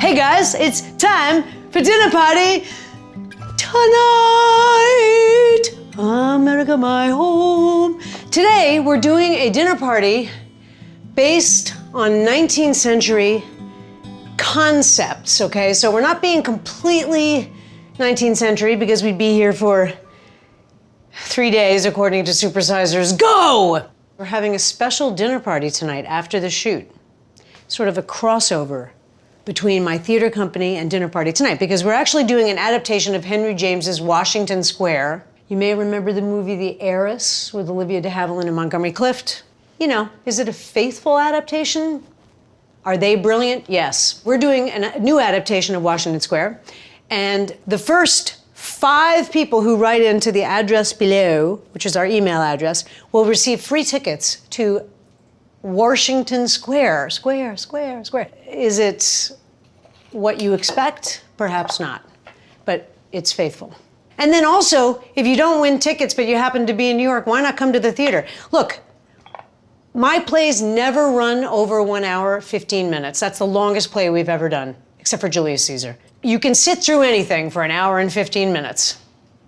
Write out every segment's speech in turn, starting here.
Hey guys, it's time for dinner party tonight. America, my home. Today we're doing a dinner party based on 19th century concepts, okay? So we're not being completely 19th century because we'd be here for 3 days according to Supersizers. Go! We're having a special dinner party tonight after the shoot. Sort of a crossover between my theater company and dinner party tonight because we're actually doing an adaptation of Henry James's Washington Square. You may remember the movie The Heiress with Olivia de Havilland and Montgomery Clift. You know, is it a faithful adaptation? Are they brilliant? Yes. We're doing a new adaptation of Washington Square, and the first 5 people who write into the address below, which is our email address, will receive free tickets to Washington Square. Square. Is it what you expect? Perhaps not, but it's faithful. And then also, if you don't win tickets but you happen to be in New York, why not come to the theater? Look, my plays never run over 1 hour, 15 minutes. That's the longest play we've ever done, except for Julius Caesar. You can sit through anything for 1 hour and 15 minutes.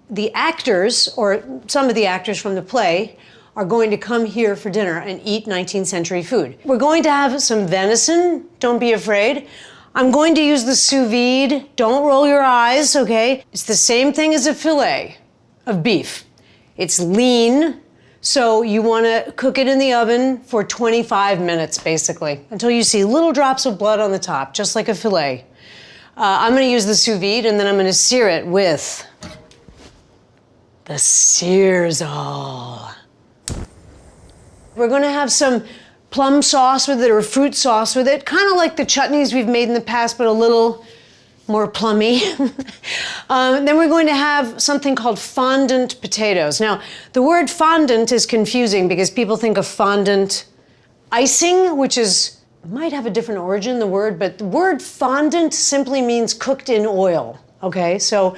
The actors, or some of the actors from the play, are going to come here for dinner and eat 19th century food. We're going to have some venison, don't be afraid. I'm going to use the sous vide, don't roll your eyes, okay? It's the same thing as a fillet of beef. It's lean, so you wanna cook it in the oven for 25 minutes, basically, until you see little drops of blood on the top, just like a fillet. I'm gonna use the sous vide, and then I'm gonna sear it with the Searsall. We're gonna have some plum sauce with it or fruit sauce with it, kind of like the chutneys we've made in the past, but a little more plummy. Then we're going to have something called fondant potatoes. Now, the word fondant is confusing because people think of fondant icing, which might have a different origin, the word, but the word fondant simply means cooked in oil, okay? So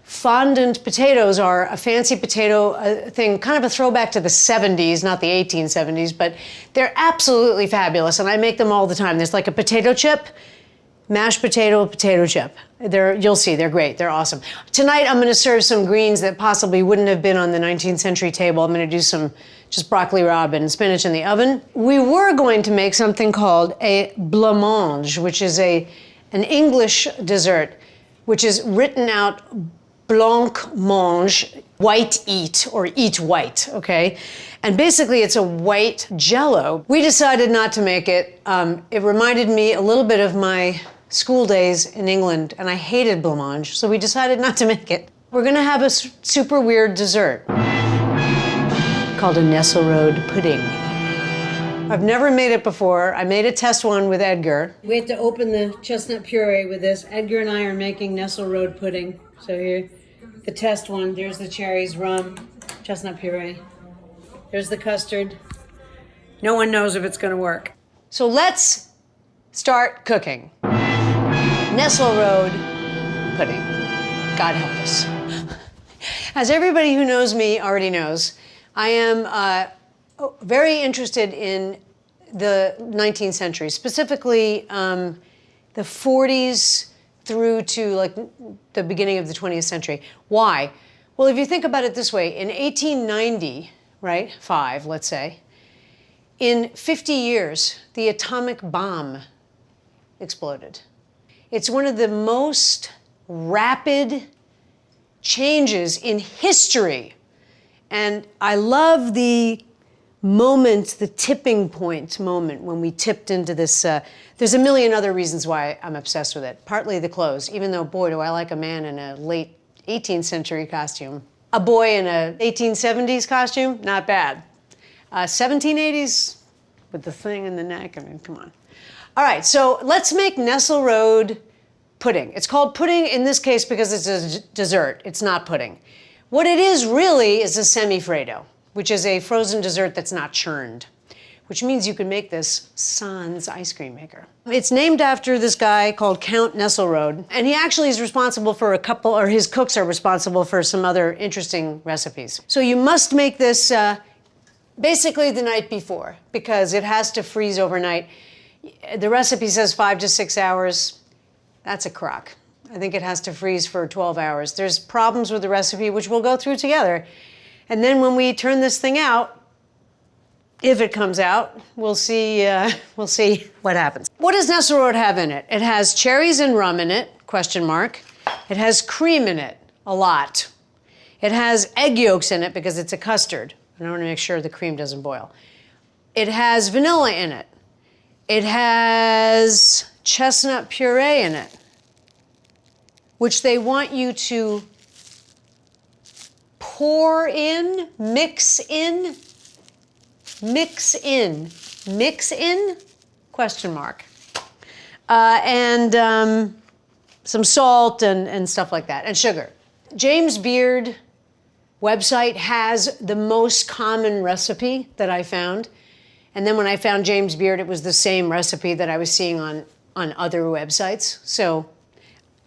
fondant potatoes are a fancy potato thing, kind of a throwback to the 70s, not the 1870s, but they're absolutely fabulous, and I make them all the time. There's like a potato chip, mashed potato chip. You'll see, they're great, they're awesome. Tonight I'm gonna serve some greens that possibly wouldn't have been on the 19th century table. I'm gonna do some just broccoli rabe and spinach in the oven. We were going to make something called a blancmange, which is an English dessert, which is written out blanc mange, white eat, or eat white, okay? And basically it's a white jello. We decided not to make it. It reminded me a little bit of my school days in England, and I hated blancmange, so we decided not to make it. We're gonna have a super weird dessert called a Nesselrode pudding. I've never made it before. I made a test one with Edgar. We have to open the chestnut puree with this. Edgar and I are making Nesselrode pudding. So here, the test one. There's the cherries, rum, chestnut puree. There's the custard. No one knows if it's gonna work. So let's start cooking. Nesselrode pudding. God help us. As everybody who knows me already knows, I am very interested in the 19th century, specifically the 40s through to like the beginning of the 20th century. Why? Well, if you think about it this way, in 1890, right, 5, let's say, in 50 years, the atomic bomb exploded. It's one of the most rapid changes in history. And I love the moment, the tipping point moment when we tipped into this. There's a million other reasons why I'm obsessed with it. Partly the clothes, even though, boy, do I like a man in a late 18th century costume. A boy in a 1870s costume, not bad. 1780s with the thing in the neck, I mean, come on. All right, so let's make Nesselrode pudding. It's called pudding in this case because it's a dessert. It's not pudding. What it is really is a semifreddo, which is a frozen dessert that's not churned, which means you can make this sans ice cream maker. It's named after this guy called Count Nesselrode, and he actually is responsible for a couple, or his cooks are responsible for some other interesting recipes. So you must make this basically the night before, because it has to freeze overnight. The recipe says 5 to 6 hours. That's a crock. I think it has to freeze for 12 hours. There's problems with the recipe, which we'll go through together. And then when we turn this thing out, if it comes out, we'll see what happens. What does Nesselrode have in it? It has cherries and rum in it, question mark. It has cream in it, a lot. It has egg yolks in it because it's a custard. I want to make sure the cream doesn't boil. It has vanilla in it. It has chestnut puree in it, which they want you to pour in, mix in, question mark. And some salt and stuff like that, and sugar. James Beard website has the most common recipe that I found. And then when I found James Beard, it was the same recipe that I was seeing on other websites. So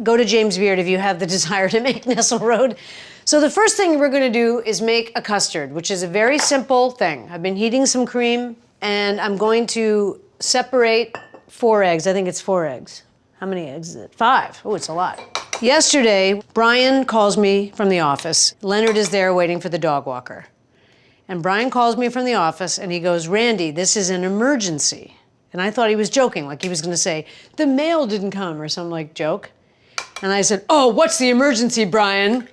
go to James Beard if you have the desire to make Nesselrode. So the first thing we're gonna do is make a custard, which is a very simple thing. I've been heating some cream, and I'm going to separate 4 eggs. I think it's 4 eggs. How many eggs is it? 5. Oh, it's a lot. Yesterday, Brian calls me from the office. Leonard is there waiting for the dog walker. And Brian calls me from the office and he goes, Randy, this is an emergency. And I thought he was joking, like he was gonna say, the mail didn't come or some like joke. And I said, oh, what's the emergency, Brian?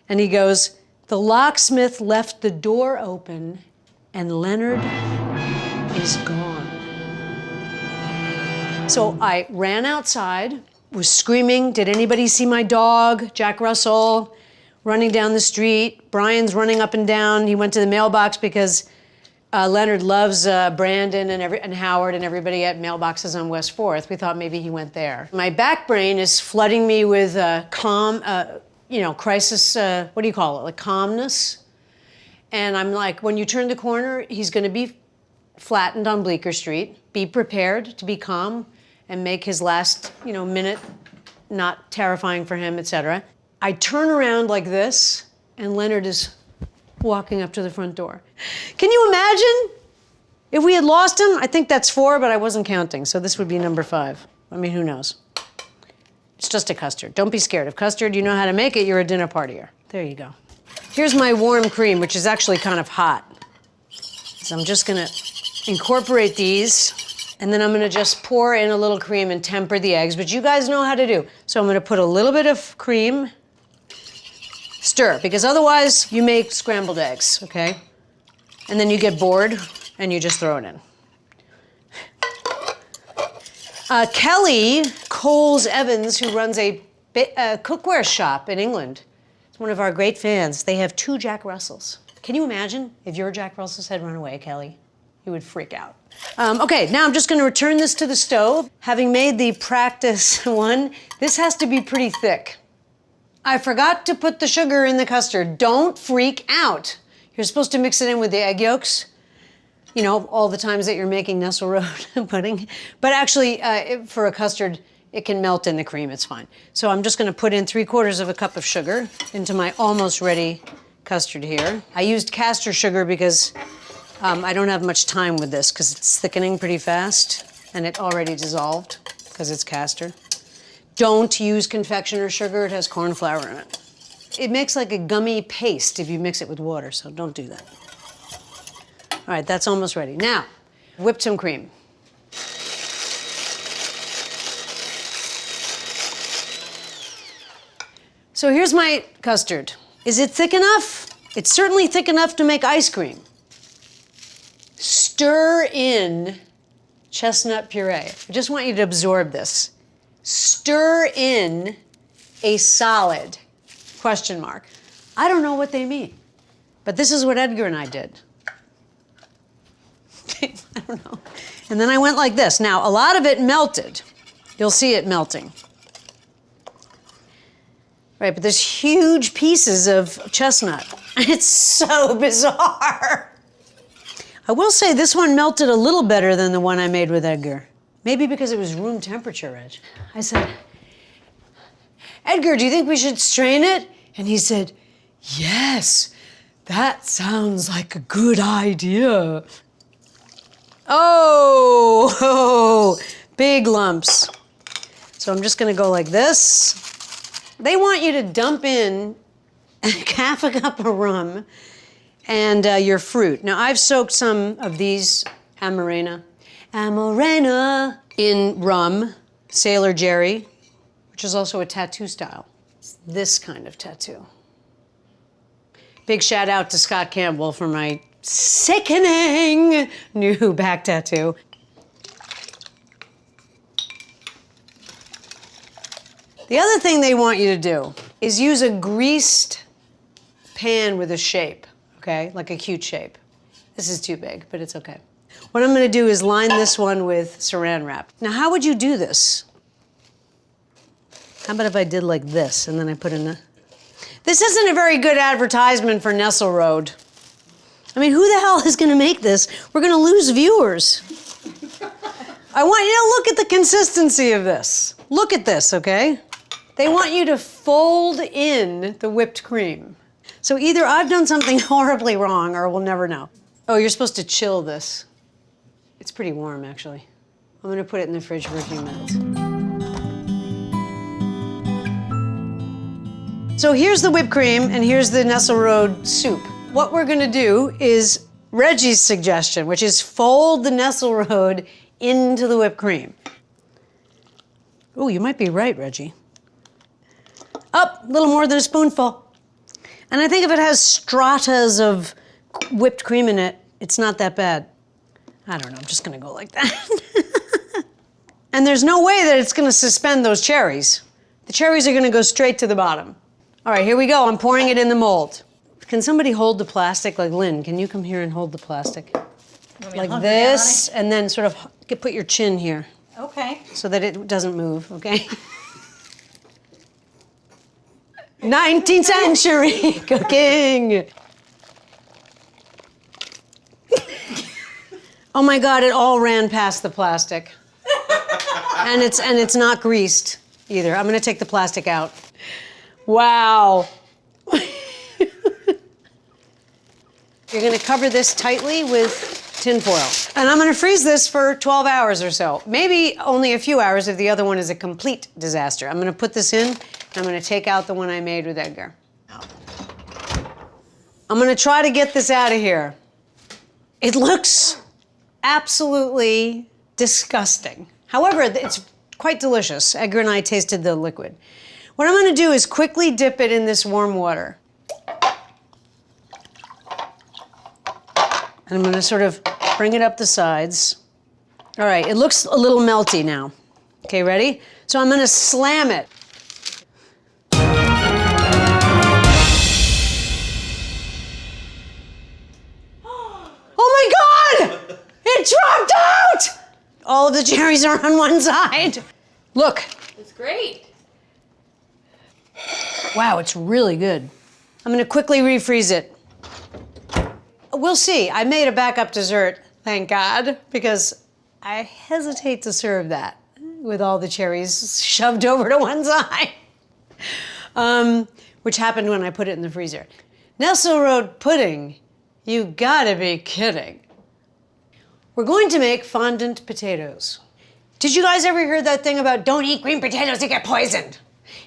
And he goes, the locksmith left the door open and Leonard is gone. So I ran outside, was screaming, did anybody see my dog, Jack Russell, running down the street? Brian's running up and down. He went to the mailbox because Leonard loves Brandon and Howard and everybody at mailboxes on West 4th. We thought maybe he went there. My back brain is flooding me with crisis, what do you call it, like calmness? And I'm like, when you turn the corner, he's gonna be flattened on Bleecker Street. Be prepared to be calm and make his last, minute not terrifying for him, etc. I turn around like this, and Leonard is walking up to the front door. Can you imagine if we had lost him? I think that's 4, but I wasn't counting, so this would be number 5. I mean, who knows? It's just a custard. Don't be scared. If custard, you know how to make it, you're a dinner partier. There you go. Here's my warm cream, which is actually kind of hot. So I'm just gonna incorporate these, and then I'm gonna just pour in a little cream and temper the eggs, which you guys know how to do. So I'm gonna put a little bit of cream, stir, because otherwise you make scrambled eggs, okay? And then you get bored and you just throw it in. Kelly Coles-Evans, who runs a cookware shop in England, is one of our great fans. They have 2 Jack Russells. Can you imagine if your Jack Russells had run away, Kelly? You would freak out. Okay, now I'm just gonna return this to the stove. Having made the practice one, this has to be pretty thick. I forgot to put the sugar in the custard. Don't freak out. You're supposed to mix it in with the egg yolks, all the times that you're making Nesselrode pudding. But actually, for a custard, it can melt in the cream, it's fine. So I'm just gonna put in 3/4 of a cup of sugar into my almost ready custard here. I used caster sugar because I don't have much time with this because it's thickening pretty fast and it already dissolved because it's caster. Don't use confectioner sugar, it has corn flour in it. It makes like a gummy paste if you mix it with water, so don't do that. All right, that's almost ready. Now, whip some cream. So here's my custard. Is it thick enough? It's certainly thick enough to make ice cream. Stir in chestnut puree. I just want you to absorb this. Stir in a solid, question mark. I don't know what they mean, but this is what Edgar and I did. I don't know. And then I went like this. Now, a lot of it melted. You'll see it melting. Right, but there's huge pieces of chestnut. It's so bizarre. I will say this one melted a little better than the one I made with Edgar. Maybe because it was room temperature, Reg. I said, Edgar, do you think we should strain it? And he said, yes, that sounds like a good idea. Oh, big lumps. So I'm just gonna go like this. They want you to dump in half a cup of rum and your fruit. Now I've soaked some of these Amarena in rum, Sailor Jerry, which is also a tattoo style. It's this kind of tattoo. Big shout out to Scott Campbell for my sickening new back tattoo. The other thing they want you to do is use a greased pan with a shape, okay? Like a cute shape. This is too big, but it's okay. What I'm gonna do is line this one with saran wrap. Now, how would you do this? How about if I did like this and then I put in a... This isn't a very good advertisement for Nesselrode. I mean, who the hell is gonna make this? We're gonna lose viewers. I want you to look at the consistency of this. Look at this, okay? They want you to fold in the whipped cream. So either I've done something horribly wrong or we'll never know. Oh, you're supposed to chill this. It's pretty warm, actually. I'm gonna put it in the fridge for a few minutes. So here's the whipped cream and here's the Nesselrode soup. What we're gonna do is Reggie's suggestion, which is fold the Nesselrode into the whipped cream. Oh, you might be right, Reggie. Up, a little more than a spoonful. And I think if it has stratas of whipped cream in it, it's not that bad. I don't know, I'm just gonna go like that. And there's no way that it's gonna suspend those cherries. The cherries are gonna go straight to the bottom. All right, here we go, I'm pouring it in the mold. Can somebody hold the plastic? Like Lynn, can you come here and hold the plastic? Like this, and then sort of put your chin here. Okay. So that it doesn't move, okay? 19th century cooking. Oh my God, it all ran past the plastic. And it's not greased either. I'm gonna take the plastic out. Wow. You're gonna cover this tightly with tin foil. And I'm gonna freeze this for 12 hours or so. Maybe only a few hours if the other one is a complete disaster. I'm gonna put this in, and I'm gonna take out the one I made with Edgar. I'm gonna try to get this out of here. It looks absolutely disgusting. However, it's quite delicious. Edgar and I tasted the liquid. What I'm gonna do is quickly dip it in this warm water. And I'm gonna sort of bring it up the sides. All right, it looks a little melty now. Okay, ready? So I'm gonna slam it. Oh my God! It dropped out! All of the cherries are on one side. Look. It's great. Wow, it's really good. I'm gonna quickly refreeze it. We'll see. I made a backup dessert, thank God, because I hesitate to serve that with all the cherries shoved over to one side, which happened when I put it in the freezer. Nesselrode pudding, you gotta be kidding. We're going to make fondant potatoes. Did you guys ever hear that thing about don't eat green potatoes, they get poisoned?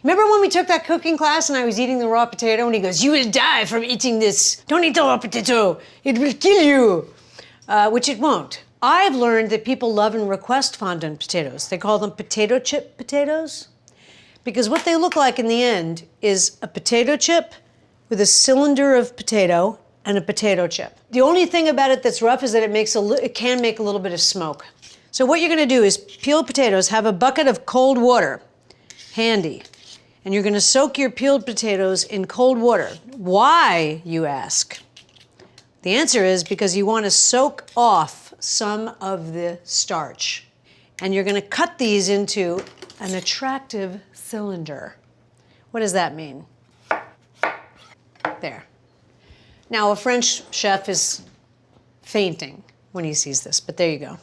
Remember when we took that cooking class and I was eating the raw potato and he goes, you will die from eating this. Don't eat the raw potato, it will kill you. Which it won't. I've learned that people love and request fondant potatoes. They call them potato chip potatoes because what they look like in the end is a potato chip with a cylinder of potato and a potato chip. The only thing about it that's rough is that it can make a little bit of smoke. So what you're gonna do is peel potatoes, have a bucket of cold water handy. And you're gonna soak your peeled potatoes in cold water. Why, you ask? The answer is because you wanna soak off some of the starch. And you're gonna cut these into an attractive cylinder. What does that mean? There. Now, a French chef is fainting when he sees this, but there you go.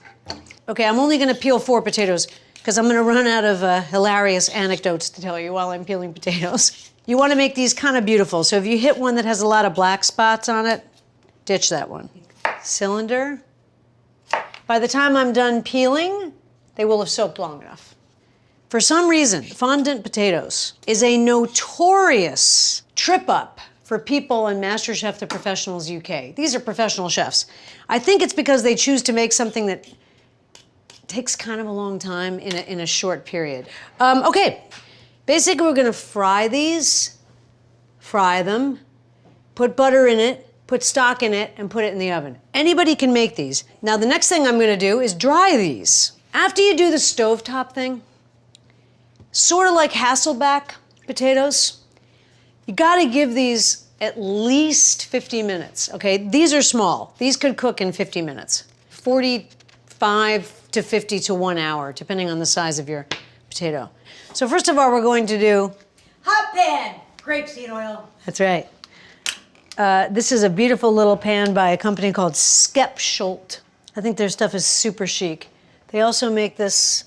Okay, I'm only gonna peel 4 potatoes because I'm gonna run out of hilarious anecdotes to tell you while I'm peeling potatoes. You wanna make these kind of beautiful, so if you hit one that has a lot of black spots on it, ditch that one. Cylinder. By the time I'm done peeling, they will have soaked long enough. For some reason, fondant potatoes is a notorious trip up for people in MasterChef the Professionals UK. These are professional chefs. I think it's because they choose to make something that takes kind of a long time in a short period. Okay, basically we're gonna fry these, fry them, put butter in it, put stock in it, and put it in the oven. Anybody can make these. Now the next thing I'm gonna do is dry these. After you do the stovetop thing, sort of like Hasselback potatoes, you gotta give these at least 50 minutes, okay? These are small. These could cook in 50 minutes. 45 to 50 to 1 hour, depending on the size of your potato. So first of all, we're going to do... Hot pan, grapeseed oil. That's right. This is a beautiful little pan by a company called SUCCULENT. I think their stuff is super chic. They also make this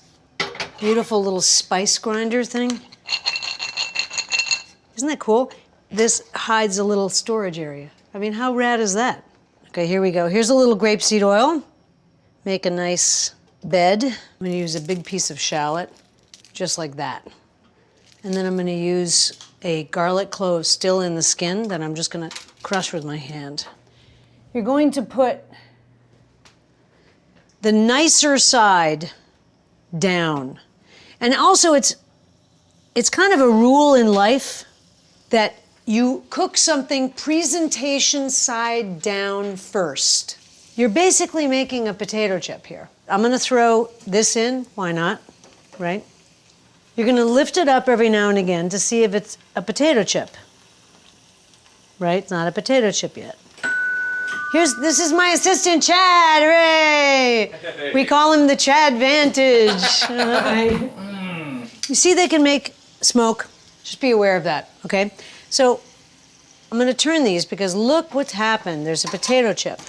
beautiful little spice grinder thing. Isn't that cool? This hides a little storage area. I mean, how rad is that? Okay, here we go. Here's a little grapeseed oil. Make a nice bed. I'm gonna use a big piece of shallot, just like that. And then I'm gonna use a garlic clove still in the skin that I'm just gonna crush with my hand. You're going to put the nicer side down. And also it's kind of a rule in life that you cook something presentation side down first. You're basically making a potato chip here. I'm gonna throw this in, why not, right? You're gonna lift it up every now and again to see if it's a potato chip, right? It's not a potato chip yet. This is my assistant, Chad, hooray! We call him the Chad Vantage. You see they can make smoke, just be aware of that, okay? So I'm gonna turn these because look what's happened. There's a potato chip.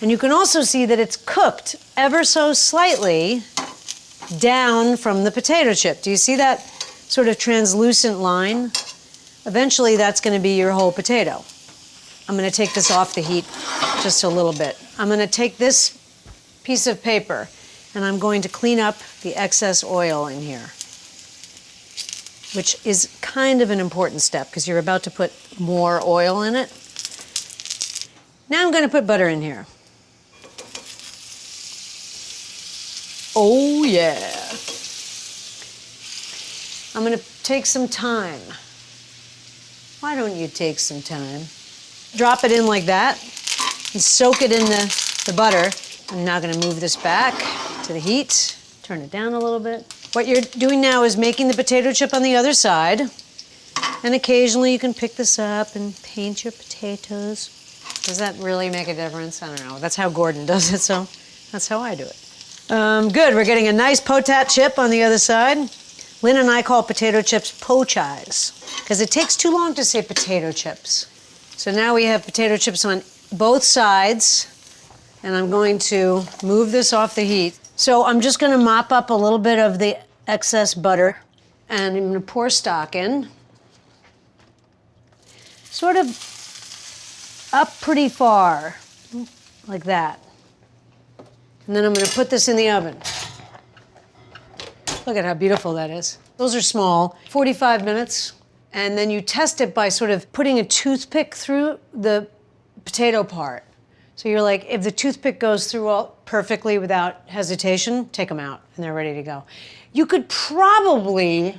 And you can also see that it's cooked ever so slightly down from the potato chip. Do you see that sort of translucent line? Eventually that's gonna be your whole potato. I'm gonna take this off the heat just a little bit. I'm gonna take this piece of paper and I'm going to clean up the excess oil in here, which is kind of an important step because you're about to put more oil in it. Now I'm gonna put butter in here. Oh yeah. I'm gonna take some thyme. Why don't you take some time? Drop it in like that and soak it in the butter. I'm now gonna move this back to the heat, turn it down a little bit. What you're doing now is making the potato chip on the other side. And occasionally you can pick this up and paint your potatoes. Does that really make a difference? I don't know. That's how Gordon does it, so that's how I do it. Good, we're getting a nice potat chip on the other side. Lynn and I call potato chips pochais because it takes too long to say potato chips. So now we have potato chips on both sides, and I'm going to move this off the heat. So I'm just gonna mop up a little bit of the excess butter, and I'm gonna pour stock in. Sort of up pretty far, like that. And then I'm gonna put this in the oven. Look at how beautiful that is. Those are small, 45 minutes. And then you test it by sort of putting a toothpick through the potato part. So you're like, if the toothpick goes through all perfectly without hesitation, take them out and they're ready to go. You could probably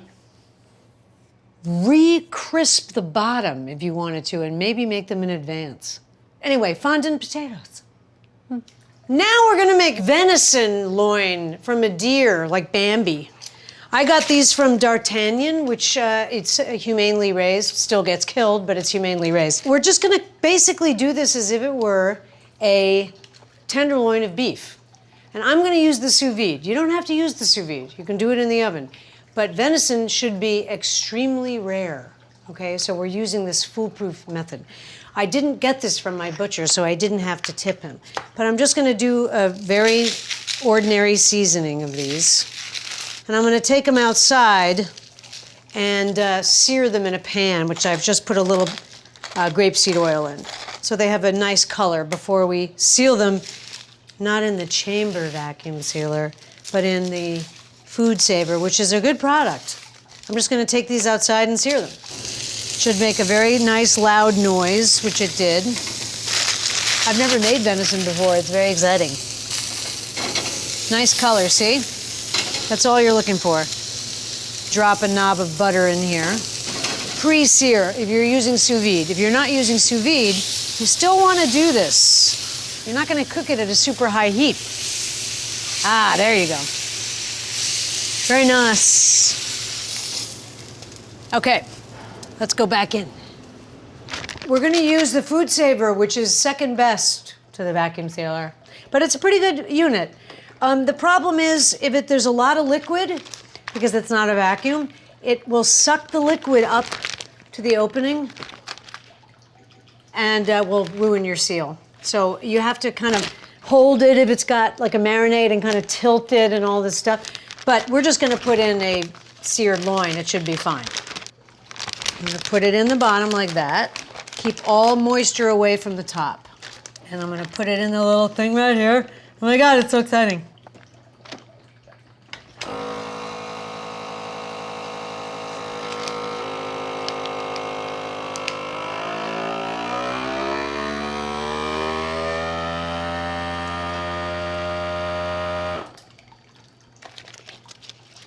re-crisp the bottom if you wanted to and maybe make them in advance. Anyway, fondant potatoes. Now we're gonna make venison loin from a deer, like Bambi. I got these from D'Artagnan, which it's humanely raised, still gets killed, but it's humanely raised. We're just gonna basically do this as if it were a tenderloin of beef. And I'm gonna use the sous vide. You don't have to use the sous vide, you can do it in the oven. But venison should be extremely rare, okay? So we're using this foolproof method. I didn't get this from my butcher, so I didn't have to tip him. But I'm just gonna do a very ordinary seasoning of these. And I'm gonna take them outside and sear them in a pan, which I've just put a little grapeseed oil in. So they have a nice color before we seal them, not in the chamber vacuum sealer, but in the food saver, which is a good product. I'm just gonna take these outside and sear them. Should make a very nice loud noise, which it did. I've never made venison before, it's very exciting. Nice color, see? That's all you're looking for. Drop a knob of butter in here. Pre-sear if you're using sous vide. If you're not using sous vide, you still wanna do this. You're not gonna cook it at a super high heat. Ah, there you go. Very nice. Okay, let's go back in. We're gonna use the food saver, which is second best to the vacuum sealer, but it's a pretty good unit. The problem is if there's a lot of liquid, because it's not a vacuum, it will suck the liquid up to the opening and will ruin your seal. So you have to kind of hold it if it's got like a marinade and kind of tilt it and all this stuff. But we're just gonna put in a seared loin, it should be fine. I'm gonna put it in the bottom like that. Keep all moisture away from the top. And I'm gonna put it in the little thing right here. Oh my God, it's so exciting.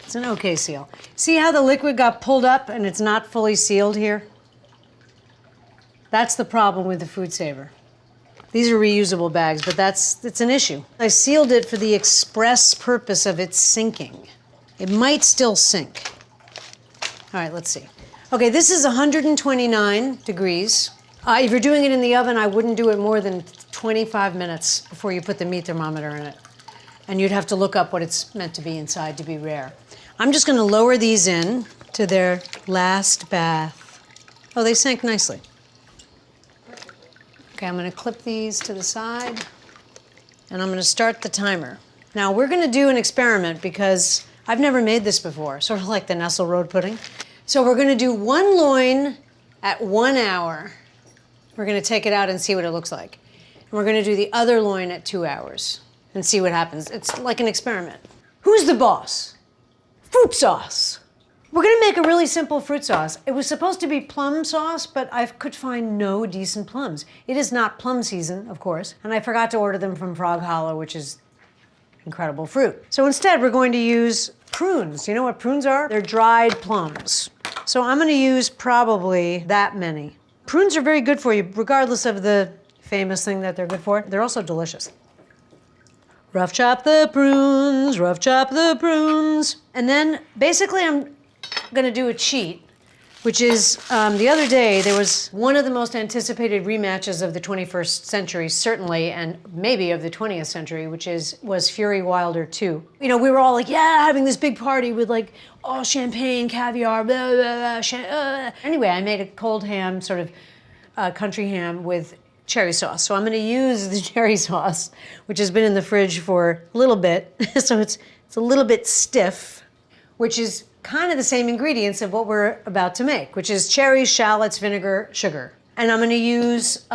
It's an okay seal. See how the liquid got pulled up and it's not fully sealed here? That's the problem with the food saver. These are reusable bags, but it's an issue. I sealed it for the express purpose of it sinking. It might still sink. All right, let's see. Okay, this is 129 degrees. If you're doing it in the oven, I wouldn't do it more than 25 minutes before you put the meat thermometer in it. And you'd have to look up what it's meant to be inside to be rare. I'm just gonna lower these in to their last bath. Oh, they sank nicely. Okay, I'm gonna clip these to the side and I'm gonna start the timer. Now we're gonna do an experiment because I've never made this before, sort of like the Nesselrode pudding. So we're gonna do one loin at 1 hour. We're gonna take it out and see what it looks like. And we're gonna do the other loin at 2 hours and see what happens. It's like an experiment. Who's the boss? Fruit sauce. We're gonna make a really simple fruit sauce. It was supposed to be plum sauce, but I could find no decent plums. It is not plum season, of course, and I forgot to order them from Frog Hollow, which is incredible fruit. So instead, we're going to use prunes. You know what prunes are? They're dried plums. So I'm gonna use probably that many. Prunes are very good for you, regardless of the famous thing that they're good for. They're also delicious. Rough chop the prunes, rough chop the prunes. And then basically I'm gonna do a cheat, which is the other day there was one of the most anticipated rematches of the 21st century, certainly, and maybe of the 20th century, which was Fury Wilder 2. You know, we were all like, yeah, having this big party with like all champagne, caviar, blah, blah, blah, Anyway, I made a cold ham, sort of country ham with cherry sauce. So I'm gonna use the cherry sauce, which has been in the fridge for a little bit. So it's a little bit stiff, which is kind of the same ingredients of what we're about to make, which is cherries, shallots, vinegar, sugar. And I'm gonna use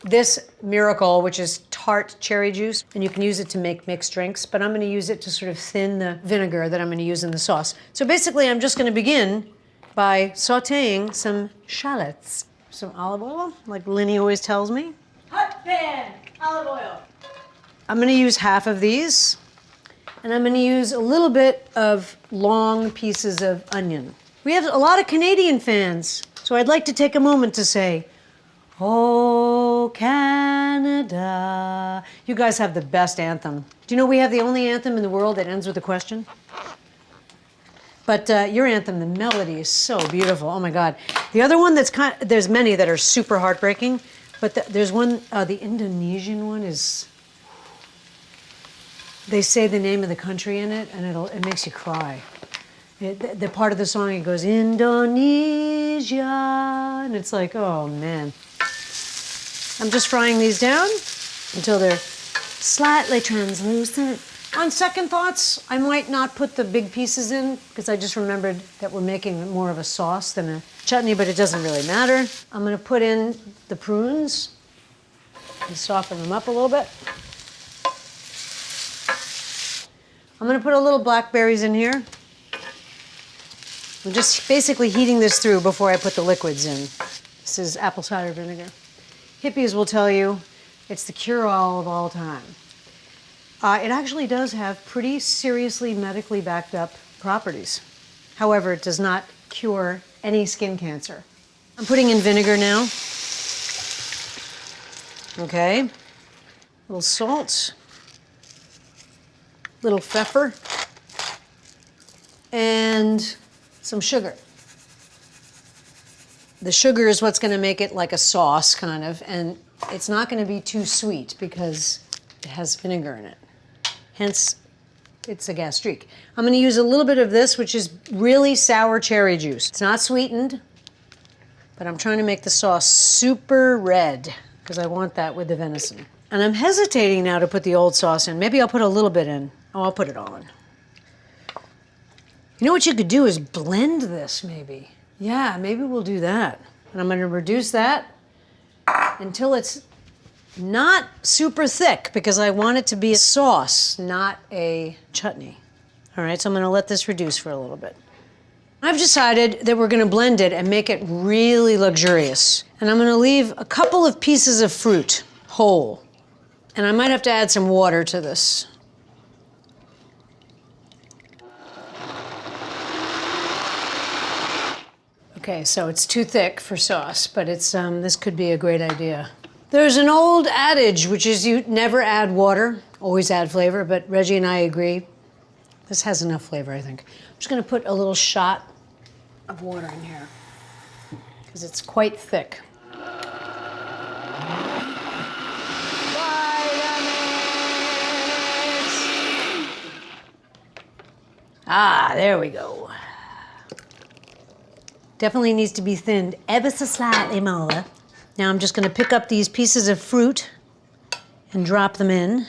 this miracle, which is tart cherry juice, and you can use it to make mixed drinks, but I'm gonna use it to sort of thin the vinegar that I'm gonna use in the sauce. So basically, I'm just gonna begin by sauteing some shallots. Some olive oil, like Linny always tells me. Hot pan, olive oil. I'm gonna use half of these, and I'm gonna use a little bit of long pieces of onion. We have a lot of Canadian fans, so I'd like to take a moment to say, oh, Canada. You guys have the best anthem. Do you know we have the only anthem in the world that ends with a question? But your anthem, the melody is so beautiful. Oh my God. The other one that's there's many that are super heartbreaking, but there's one, the Indonesian one is, they say the name of the country in it and it makes you cry. The part of the song, it goes, Indonesia, and it's like, oh man. I'm just frying these down until they're slightly translucent. On second thoughts, I might not put the big pieces in because I just remembered that we're making more of a sauce than a chutney, but it doesn't really matter. I'm gonna put in the prunes and soften them up a little bit. I'm gonna put a little blackberries in here. I'm just basically heating this through before I put the liquids in. This is apple cider vinegar. Hippies will tell you it's the cure-all of all time. It actually does have pretty seriously medically backed up properties. However, it does not cure any skin cancer. I'm putting in vinegar now. Okay. A little salt. Little pepper. And some sugar. The sugar is what's going to make it like a sauce, kind of, and it's not going to be too sweet because it has vinegar in it. Hence, it's a gastrique. I'm going to use a little bit of this, which is really sour cherry juice. It's not sweetened, but I'm trying to make the sauce super red because I want that with the venison. And I'm hesitating now to put the old sauce in. Maybe I'll put a little bit in. Oh, I'll put it all in. You know what you could do is blend this, maybe. Yeah, maybe we'll do that. And I'm going to reduce that until it's not super thick because I want it to be a sauce, not a chutney. All right, so I'm going to let this reduce for a little bit. I've decided that we're going to blend it and make it really luxurious. And I'm going to leave a couple of pieces of fruit whole. And I might have to add some water to this. Okay, so it's too thick for sauce, but it's this could be a great idea. There's an old adage, which is you never add water, always add flavor, but Reggie and I agree. This has enough flavor, I think. I'm just gonna put a little shot of water in here because it's quite thick. Ah, there we go. Definitely needs to be thinned ever so slightly more. Now I'm just going to pick up these pieces of fruit and drop them in.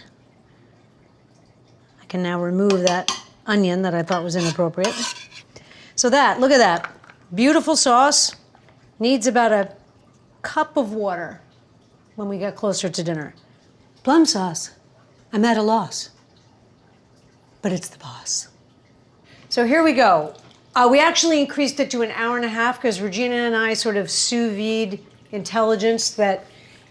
I can now remove that onion that I thought was inappropriate. So that, look at that. Beautiful sauce. Needs about a cup of water when we get closer to dinner. Plum sauce. I'm at a loss. But it's the boss. So here we go. We actually increased it to an hour and a half because Regina and I sort of sous vide intelligence that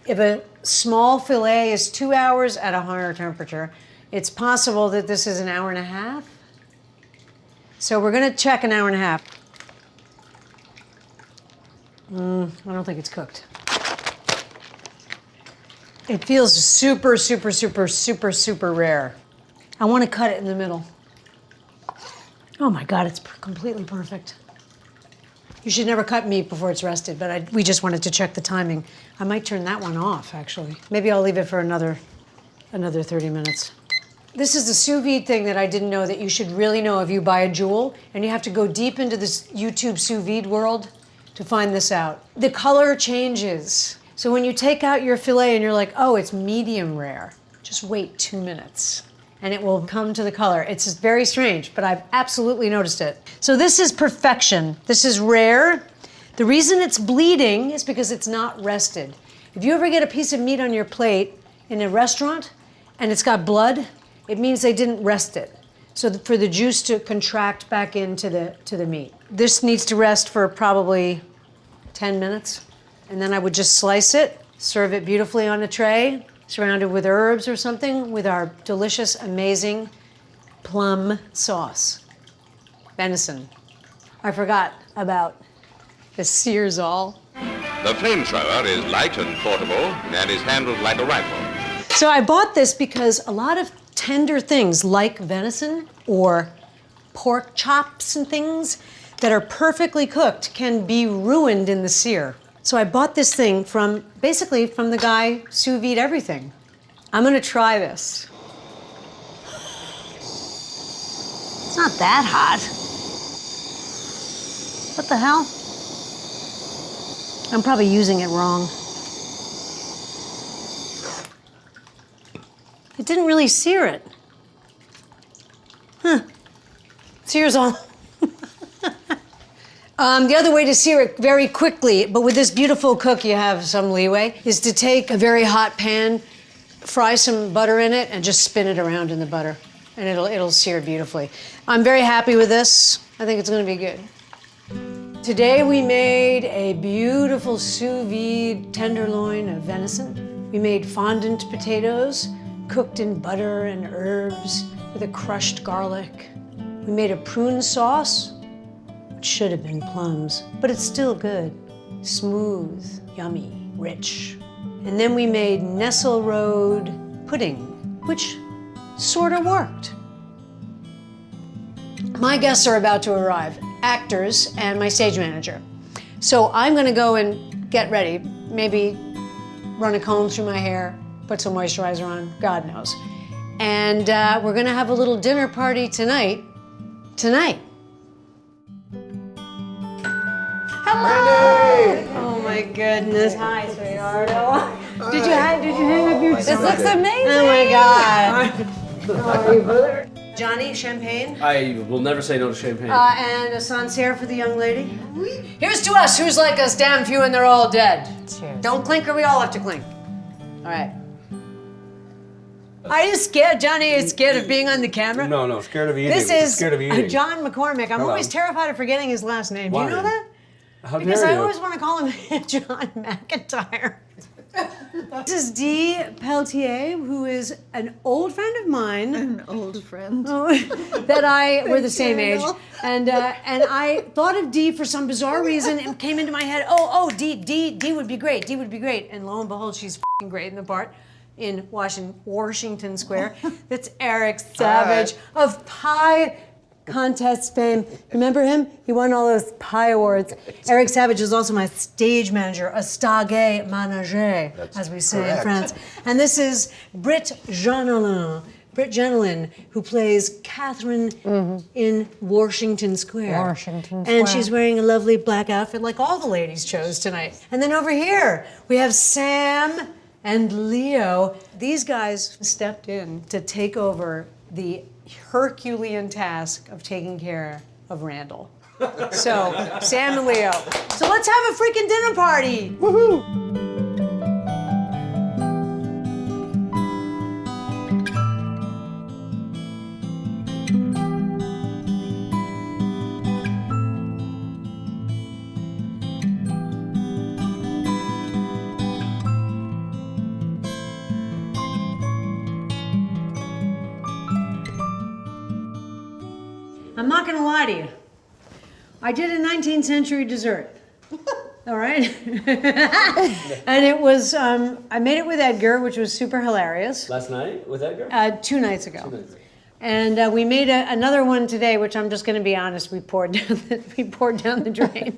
if a small fillet is 2 hours at a higher temperature, it's possible that this is an hour and a half. So we're going to check an hour and a half. I don't think it's cooked. It feels super, super, super, super, super rare. I want to cut it in the middle. Oh my God, it's completely perfect. You should never cut meat before it's rested, but we just wanted to check the timing. I might turn that one off, actually. Maybe I'll leave it for another 30 minutes. This is the sous vide thing that I didn't know that you should really know if you buy a jewel, and you have to go deep into this YouTube sous vide world to find this out. The color changes. So when you take out your filet and you're like, oh, it's medium rare, just wait 2 minutes. And it will come to the color. It's very strange, but I've absolutely noticed it. So this is perfection. This is rare. The reason it's bleeding is because it's not rested. If you ever get a piece of meat on your plate in a restaurant and it's got blood, it means they didn't rest it. So for the juice to contract back into the meat. This needs to rest for probably 10 minutes. And then I would just slice it, serve it beautifully on a tray, surrounded with herbs or something, with our delicious, amazing plum sauce. Venison. I forgot about the Searsall. The flamethrower is light and portable and is handled like a rifle. So I bought this because a lot of tender things like venison or pork chops and things that are perfectly cooked can be ruined in the sear. So I bought this thing basically from the guy sous vide everything. I'm gonna try this. It's not that hot. What the hell? I'm probably using it wrong. It didn't really sear it. Huh. Sears all. The other way to sear it very quickly, but with this beautiful cook you have some leeway, is to take a very hot pan, fry some butter in it, and just spin it around in the butter. and it'll sear beautifully. I'm very happy with this. I think it's gonna be good. Today we made a beautiful sous vide tenderloin of venison. We made fondant potatoes cooked in butter and herbs with a crushed garlic. We made a prune sauce, which should have been plums, but it's still good. Smooth, yummy, rich. And then we made Nesselrode pudding, which sort of worked. My guests are about to arrive, actors and my stage manager. So I'm gonna go and get ready, maybe run a comb through my hair, put some moisturizer on, God knows. And we're gonna have a little dinner party tonight. Hello! Oh my goodness, hi sweetheart. Did you hang up your This looks amazing! Oh my God. How are you, brother? Johnny, champagne. I will never say no to champagne. And a Sancerre for the young lady. Here's to us, who's like us, damn few and they're all dead. Cheers. Don't clink or we all have to clink. All right. Are you scared, Johnny? Are you scared of being on the camera? No, scared of eating. This is scared of eating. John McCormick. I'm Hello. always terrified of forgetting his last name. Why? Do you know that? How Because dare I you? always want to call him John McIntyre. This is Dee Pelletier, who is an old friend of mine. An old friend. We're the same age. And I thought of Dee for some bizarre reason. It came into my head, Dee would be great. Dee would be great. And lo and behold, she's f***ing great in the part in Washington Square. That's Eric Savage of Pie Contest fame. Remember him? He won all those pie awards. Eric Savage is also my stage manager, a stage manager, as we say in France. And this is Britt Genelin, who plays Catherine in Washington Square. And she's wearing a lovely black outfit like all the ladies chose tonight. And then over here, we have Sam and Leo. These guys stepped in to take over the Herculean task of taking care of Randall. So, Sam and Leo. So let's have a freaking dinner party. Woohoo! I'm not gonna lie to you. I did a 19th century dessert. All right? And it was, I made it with Edgar, which was super hilarious. Last night with Edgar? 2 nights ago. And we made another one today, which I'm just gonna be honest, we poured down the drain.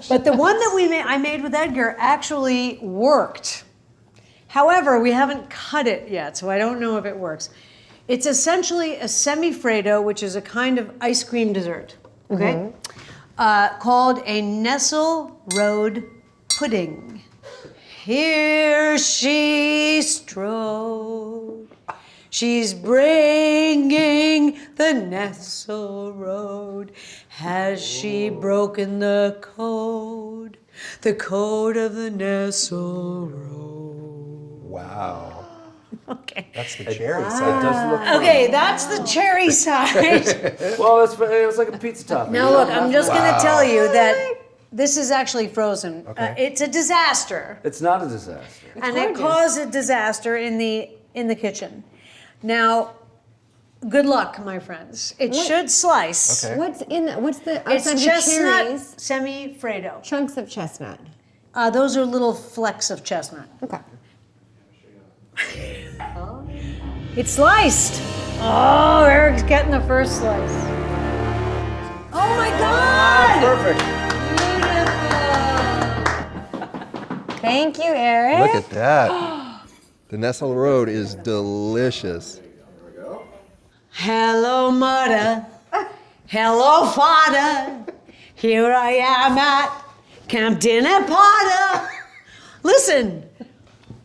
But the one that I made with Edgar actually worked. However, we haven't cut it yet, so I don't know if it works. It's essentially a semi-Freddo, which is a kind of ice cream dessert, okay? Called a Nesselrode Pudding. Here she strode. She's bringing the Nesselrode. Has she broken the code? The code of the Nesselrode. Wow. Okay. That's the cherry It side. does look fun. Okay, that's the cherry side. Well, it's like a pizza topping. Now look, I'm just gonna tell you that this is actually frozen. Okay. It's a disaster, It's not a disaster. and it caused a disaster in the kitchen. Now, good luck, my friends. It should slice. Okay. What's the It's outside of the chestnut cherries? semi-Freddo. Chunks of chestnut. Those are little flecks of chestnut. Okay. It's sliced. Oh, Eric's getting the first slice. Oh my God! Perfect. Thank you, Eric. Look at that. The Nesselrode is delicious. Hello, mother. Hello, father. Here I am at Camp Dinner Potter. Listen,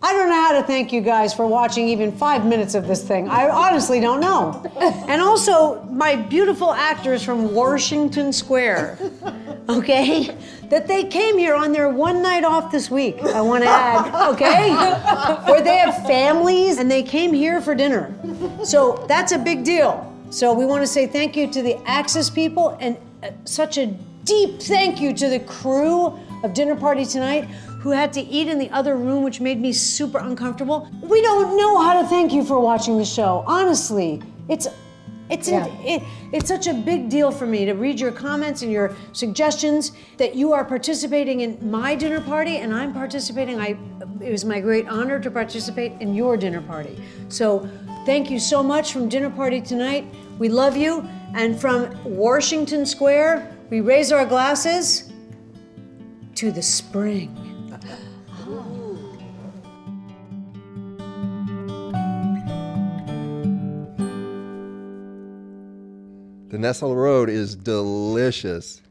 I don't know how to thank you guys for watching even 5 minutes of this thing. I honestly don't know. And also, my beautiful actors from Washington Square, okay? That they came here on their one night off this week, I want to add, okay? Where they have families and they came here for dinner. So that's a big deal. So we want to say thank you to the Access people and such a deep thank you to the crew of Dinner Party Tonight who had to eat in the other room, which made me super uncomfortable. We don't know how to thank you for watching the show. Honestly, it's such a big deal for me to read your comments and your suggestions, that you are participating in my dinner party and I'm participating. It was my great honor to participate in your dinner party. So thank you so much from Dinner Party Tonight. We love you. And from Washington Square, we raise our glasses to the spring. The Nesselrode is delicious.